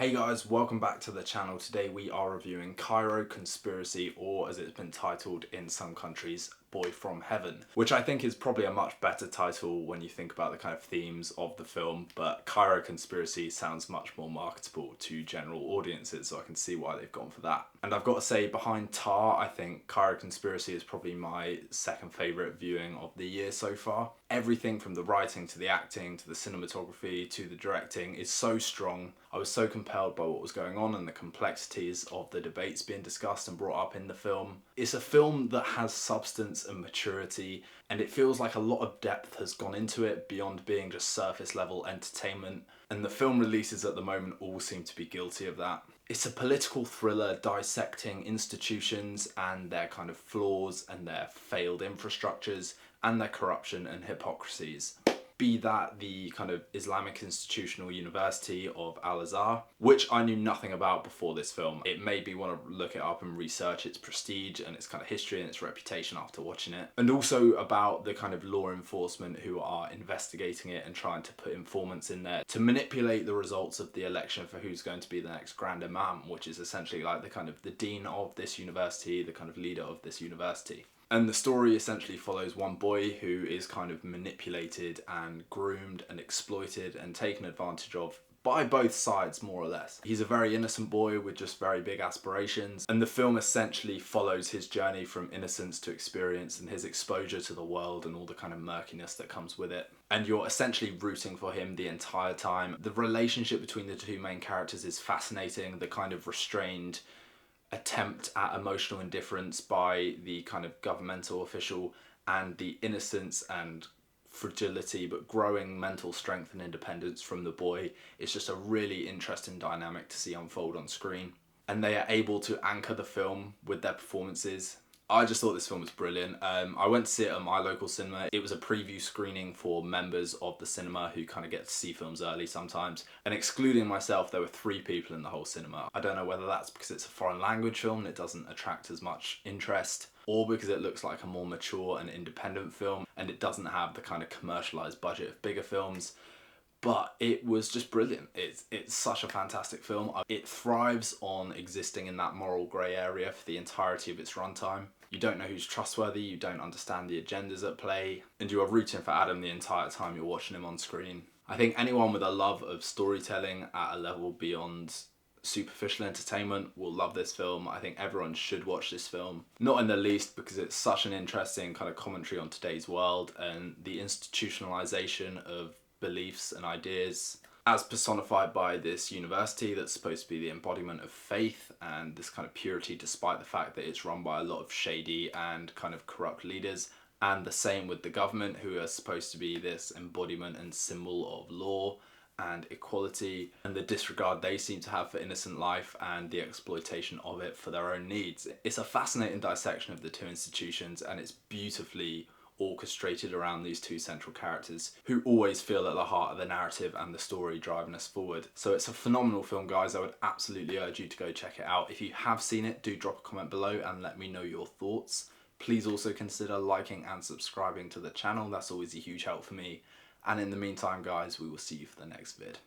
Hey guys, welcome back to the channel. Today we are reviewing Cairo Conspiracy, or as it's been titled in some countries, Boy from Heaven, which I think is probably a much better title when you think about the kind of themes of the film, but Cairo Conspiracy sounds much more marketable to general audiences, so I can see why they've gone for that. And I've got to say, behind Tar, I think Cairo Conspiracy is probably my second favourite viewing of the year so far. Everything from the writing to the acting to the cinematography to the directing is so strong. I was so compelled by what was going on and the complexities of the debates being discussed and brought up in the film. It's a film that has substance and maturity, and it feels like a lot of depth has gone into it beyond being just surface level entertainment, and the film releases at the moment all seem to be guilty of that. It's a political thriller dissecting institutions and their kind of flaws and their failed infrastructures and their corruption and hypocrisies. Be that the kind of Islamic Institutional University of Al-Azhar, which I knew nothing about before this film. It made me want to look it up and research its prestige and its kind of history and its reputation after watching it. And also about the kind of law enforcement who are investigating it and trying to put informants in there to manipulate the results of the election for who's going to be the next Grand Imam, which is essentially like the kind of the dean of this university, the kind of leader of this university. And the story essentially follows one boy who is kind of manipulated and groomed and exploited and taken advantage of by both sides, more or less. He's a very innocent boy with just very big aspirations, and the film essentially follows his journey from innocence to experience and his exposure to the world and all the kind of murkiness that comes with it. And you're essentially rooting for him the entire time. The relationship between the two main characters is fascinating, the kind of restrained attempt at emotional indifference by the kind of governmental official and the innocence and fragility but growing mental strength and independence from the boy. It's just a really interesting dynamic to see unfold on screen, and they are able to anchor the film with their performances. I just thought this film was brilliant. I went to see it at my local cinema. It was a preview screening for members of the cinema who kind of get to see films early sometimes. And excluding myself, there were 3 people in the whole cinema. I don't know whether that's because it's a foreign language film and it doesn't attract as much interest, or because it looks like a more mature and independent film and it doesn't have the kind of commercialized budget of bigger films. But it was just brilliant. It's such a fantastic film. It thrives on existing in that moral grey area for the entirety of its runtime. You don't know who's trustworthy, you don't understand the agendas at play, and you are rooting for Adam the entire time you're watching him on screen. I think anyone with a love of storytelling at a level beyond superficial entertainment will love this film. I think everyone should watch this film. Not in the least because it's such an interesting kind of commentary on today's world and the institutionalization of beliefs and ideas as personified by this university that's supposed to be the embodiment of faith and this kind of purity, despite the fact that it's run by a lot of shady and kind of corrupt leaders. And the same with the government, who are supposed to be this embodiment and symbol of law and equality, and the disregard they seem to have for innocent life and the exploitation of it for their own needs. It's a fascinating dissection of the two institutions, and it's beautifully orchestrated around these two central characters who always feel at the heart of the narrative and the story driving us forward. So it's a phenomenal film, guys. I would absolutely urge you to go check it out. If you have seen it, do drop a comment below and let me know your thoughts. Please also consider liking and subscribing to the channel. That's always a huge help for me. And in the meantime, guys, we will see you for the next vid.